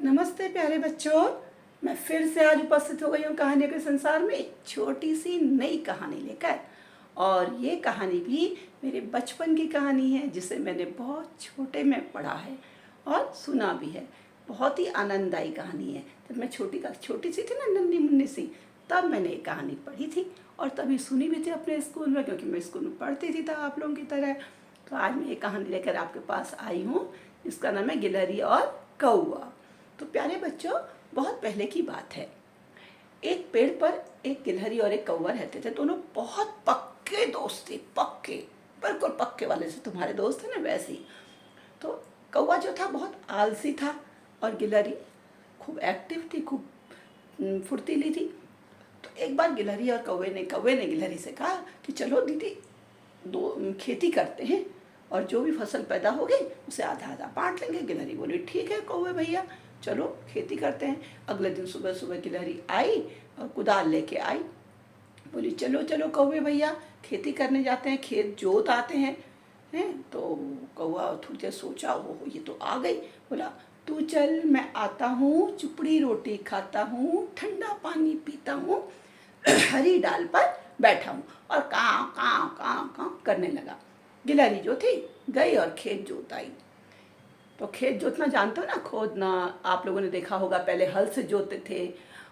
नमस्ते प्यारे बच्चों। मैं फिर से आज उपस्थित हो गई हूँ कहानियों के संसार में एक छोटी सी नई कहानी लेकर। और ये कहानी भी मेरे बचपन की कहानी है जिसे मैंने बहुत छोटे में पढ़ा है और सुना भी है। बहुत ही आनंददायी कहानी है। जब मैं छोटी सी थी ना, नन्ही मुन्नी सी, तब मैंने ये कहानी पढ़ी थी और तभी सुनी भी थी अपने स्कूल में, क्योंकि मैं स्कूल में पढ़ती थी तब आप लोगों की तरह। तो आज मैं ये कहानी लेकर आपके पास आई हूँ। इसका नाम है गिलहरी और कौआ। तो प्यारे बच्चों, बहुत पहले की बात है। एक पेड़ पर एक गिलहरी और एक कौवा रहते थे। दोनों बहुत पक्के दोस्त थे, पक्के, बिल्कुल पक्के वाले से तुम्हारे दोस्त है ना, वैसे ही। तो कौवा जो था बहुत आलसी था और गिलहरी खूब एक्टिव थी, खूब फुर्तीली थी। तो एक बार गिलहरी और कौवे ने गिलहरी से कहा कि चलो दीदी, दो खेती करते हैं और जो भी फसल पैदा होगी उसे आधा आधा बांट लेंगे। गिलहरी बोली ठीक है कौवे भैया, चलो खेती करते हैं। अगले दिन सुबह सुबह गिलहरी आई और कुदाल लेके आई। बोली चलो चलो कौवे भैया, खेती करने जाते हैं, खेत जोत आते हैं। तो कौवा थोड़ी देर सोचा, वो ये तो आ गई। बोला तू चल, मैं आता हूँ, चुपड़ी रोटी खाता हूँ, ठंडा पानी पीता हूँ, हरी डाल पर बैठा हूँ। और काँव काँव काँव काँव करने लगा। गिलहरी जो थी गई और खेत जोत आई। तो खेत जोतना जानते हो ना, खोदना। आप लोगों ने देखा होगा, पहले हल से जोतते थे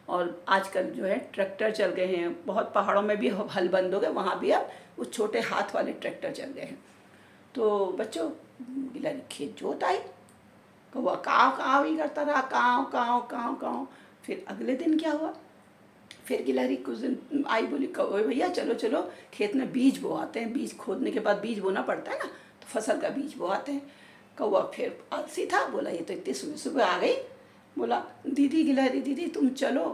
और आजकल जो है ट्रैक्टर चल गए हैं। बहुत पहाड़ों में भी हल बंद हो गए, वहाँ भी अब वो छोटे हाथ वाले ट्रैक्टर चल गए हैं। तो बच्चों, गिलहरी खेत जोत आई, कौवा काँव काँव ही करता रहा, काँव काँव काँव काँव। फिर अगले दिन क्या हुआ, फिर गिलहरी कुछ दिन आई, बोली कौवे भैया चलो चलो, खेत में बीज बोआते हैं। बीज खोदने के बाद बीज बोना पड़ता है ना, तो फसल का बीज बोआते हैं। कौवा फिर आलसी था, बोला ये तो इतनी सुबह सुबह आ गई। बोला दीदी, गिलहरी दीदी तुम चलो,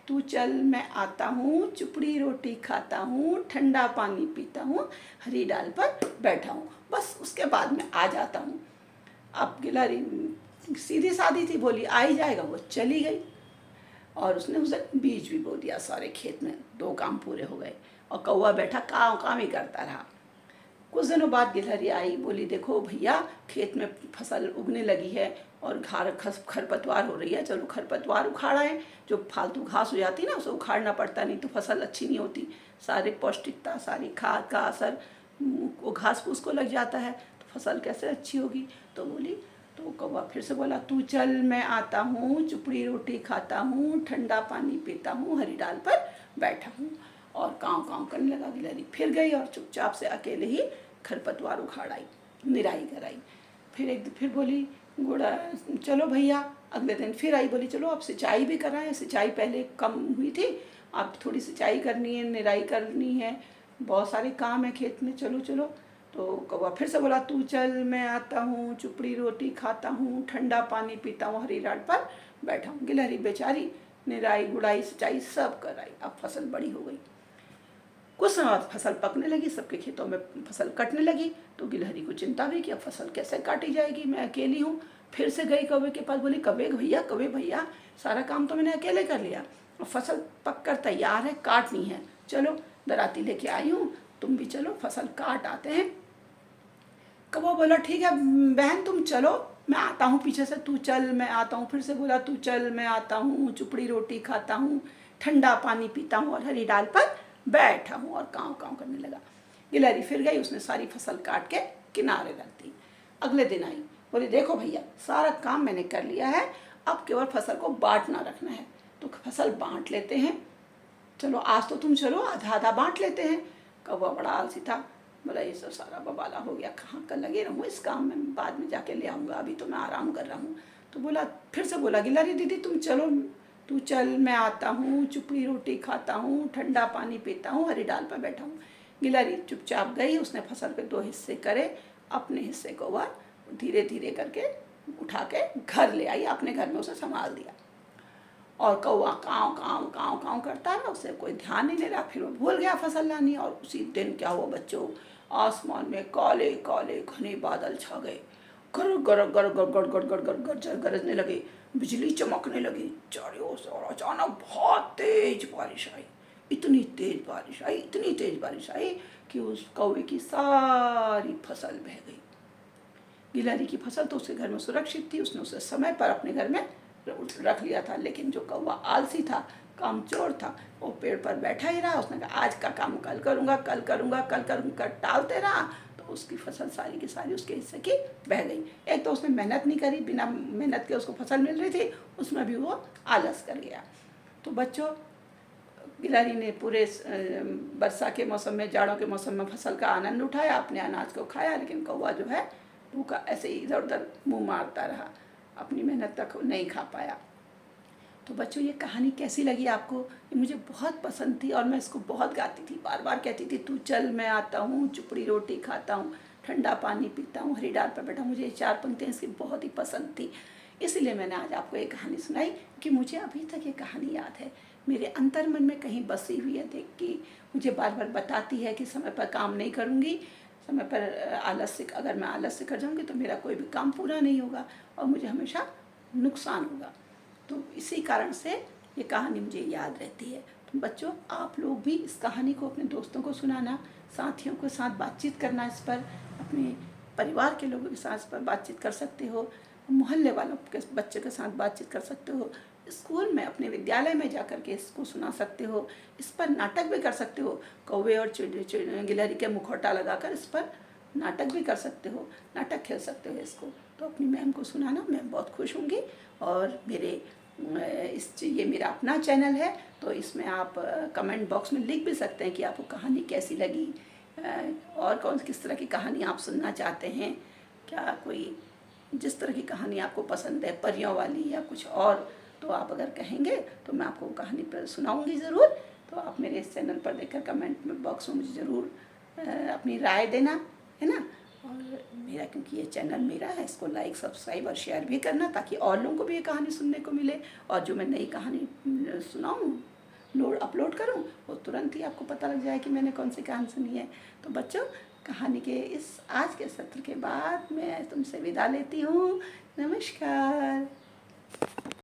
तू चल, मैं आता हूँ, चुपड़ी रोटी खाता हूँ, ठंडा पानी पीता हूँ, हरी डाल पर बैठा हूँ, बस उसके बाद मैं आ जाता हूँ। अब गिलहरी सीधी सादी थी, बोली आ ही जाएगा। वो चली गई और उसने उसे बीज भी बो दिया सारे खेत में। दो काम पूरे हो गए और कौवा बैठा काँव काँव ही करता रहा। कुछ दिनों बाद गिलहरी आई, बोली देखो भैया, खेत में फसल उगने लगी है और खरपतवार हो रही है, चलो खरपतवार उखाड़ा है। जो फालतू घास हो जाती है ना, उसे उखाड़ना पड़ता, नहीं तो फसल अच्छी नहीं होती। सारे पौष्टिकता, सारी खाद का असर वो घास फूस को लग जाता है, तो फसल कैसे अच्छी होगी। तो बोली, तो कौवा फिर से बोला तू चल, मैं आता हूँ, चुपड़ी रोटी खाता हूँ, ठंडा पानी पीता हूँ, हरी डाल पर बैठा हूँ। और काँव काँव करने लगा। गिलहरी फिर गई और चुपचाप से अकेले ही खरपतवार उखाड़ आई, निराई कराई। फिर बोली गुड़ा चलो भैया। अगले दिन फिर आई, बोली चलो अब सिंचाई भी कराएं। सिंचाई पहले कम हुई थी, अब थोड़ी सिंचाई करनी है, निराई करनी है, बहुत सारे काम है खेत में, चलो चलो। तो कौवा फिर से बोला तू चल, मैं आता हूँ, चुपड़ी रोटी खाता हूँ, ठंडा पानी पीता हूँ, हरी डाल पर बैठा हूँ। गिलहरी बेचारी निराई गुड़ाई सिंचाई सब कराई। अब फसल बड़ी हो गई। कुछ समय बाद फसल पकने लगी, सबके खेतों में फसल कटने लगी। तो गिलहरी को चिंता हुई कि अब फसल कैसे काटी जाएगी, मैं अकेली हूँ। फिर से गई कौवे के पास, बोली कौवे भैया, सारा काम तो मैंने अकेले कर लिया, अब फसल पक कर तैयार है, काटनी है, चलो दराती लेके आई हूँ, तुम भी चलो फसल काट आते हैं। कौवा बोला ठीक है बहन तुम चलो, मैं आता हूँ पीछे से, तू चल मैं आता हूँ। फिर से बोला तू चल, मैं आता हूँ, चुपड़ी रोटी खाता हूँ, ठंडा पानी पीता हूँ और हरी डाल पर बैठा हूँ। और काँव काँव करने लगा। गिलहरी फिर गई, उसने सारी फसल काट के किनारे रख दी। अगले दिन आई, बोली देखो भैया, सारा काम मैंने कर लिया है, अब केवल फसल को बांटना रखना है, तो फसल बांट लेते हैं। चलो आज तो तुम चलो, आधा आधा बांट लेते हैं। कौवा बड़ा आलसी था, बोला ये सब सारा बवाला हो गया, कहाँ कर लगे रहूँ इस काम में, बाद में जाके ले आऊँगा, अभी तो मैं आराम कर रहा हूँ। तो बोला फिर से बोला गिलहरी दीदी तुम चलो, तू चल, मैं आता हूँ, चुपड़ी रोटी खाता हूँ, ठंडा पानी पीता हूँ, हरी डाल पर बैठा हूँ। गिलहरी चुपचाप गई, उसने फसल के दो हिस्से करे, अपने हिस्से को वह धीरे धीरे करके उठा के घर ले आई, अपने घर में उसे संभाल दिया। और कौवा काँव काँव काँव काँव करता रहा, उसे कोई ध्यान नहीं दे रहा। फिर वो भूल गया फसल लानी। और उसी दिन क्या हुआ बच्चों, आसमान में काले काले घने बादल छा गए, गर गर गर गर गर गर गर गर गर गरजने लगे, बिजली चमकने लगी चारों ओर से, और अचानक बहुत तेज बारिश आई। इतनी तेज बारिश आई, इतनी तेज बारिश आई कि उस कौवे की सारी फसल बह गई। गिलहरी की फसल तो उसके घर में सुरक्षित थी, उसने उसे समय पर अपने घर में रख लिया था, लेकिन जो कौवा आलसी था, कामचोर था, वो पेड़ पर बैठा ही रहा। उसने कहा आज का काम कल करूँगा, कल करूँगा, कल करूँगा, टालते रहा, तो उसकी फसल सारी की सारी उसके हिस्से की बह गई। एक तो उसने मेहनत नहीं करी, बिना मेहनत के उसको फसल मिल रही थी, उसमें भी वो आलस कर गया। तो बच्चों, गिलहरी ने पूरे वर्षा के मौसम में, जाड़ों के मौसम में फसल का आनंद उठाया, अपने अनाज को खाया, लेकिन कौवा जो है भूखा ऐसे ही इधर उधर मुँह मारता रहा, अपनी मेहनत तक नहीं खा पाया। तो बच्चों, ये कहानी कैसी लगी आपको? ये मुझे बहुत पसंद थी और मैं इसको बहुत गाती थी, बार बार कहती थी तू चल मैं आता हूँ, चुपड़ी रोटी खाता हूँ, ठंडा पानी पीता हूँ, हरी डाल पर बैठा। मुझे ये 4 पंक्तियाँ इसकी बहुत ही पसंद थी, इसलिए मैंने आज आपको ये कहानी सुनाई कि मुझे अभी तक ये कहानी याद है, मेरे अंतर मन में कहीं बसी हुई है, देख कि मुझे बार बार बताती है कि समय पर काम नहीं करूँगी, समय पर अगर मैं आलस्य कर जाऊँगी तो मेरा कोई भी काम पूरा नहीं होगा और मुझे हमेशा नुकसान होगा। तो इसी कारण से ये कहानी मुझे याद रहती है। तो बच्चों, आप लोग भी इस कहानी को अपने दोस्तों को सुनाना, साथियों के साथ बातचीत करना, इस पर अपने परिवार के लोगों के साथ इस पर बातचीत कर सकते हो, मोहल्ले वालों के बच्चे के साथ बातचीत कर सकते हो, स्कूल में अपने विद्यालय में जाकर के इसको सुना सकते हो, इस पर नाटक भी कर सकते हो, कौवे और गिलहरी के मुखौटा लगाकर इस पर नाटक भी कर सकते हो, नाटक खेल सकते हो इसको। तो अपनी मैम को सुनाना, मैं बहुत खुश होंगी। और ये मेरा अपना चैनल है, तो इसमें आप कमेंट बॉक्स में लिख भी सकते हैं कि आपको कहानी कैसी लगी, और किस तरह की कहानी आप सुनना चाहते हैं, क्या कोई जिस तरह की कहानी आपको पसंद है, परियों वाली या कुछ और, तो आप अगर कहेंगे तो मैं आपको कहानी पर सुनाऊंगी ज़रूर। तो आप मेरे इस चैनल पर देखकर कमेंट में बॉक्स में मुझे ज़रूर अपनी राय देना, है ना। और मेरा, क्योंकि ये चैनल मेरा है, इसको लाइक, सब्सक्राइब और शेयर भी करना, ताकि और लोगों को भी ये कहानी सुनने को मिले, और जो मैं नई कहानी सुनाऊँ, अपलोड करूँ, वो तुरंत ही आपको पता लग जाए कि मैंने कौन सी कहानी सुनी है। तो बच्चों, कहानी के इस आज के सत्र के बाद मैं तुमसे विदा लेती हूँ। नमस्कार।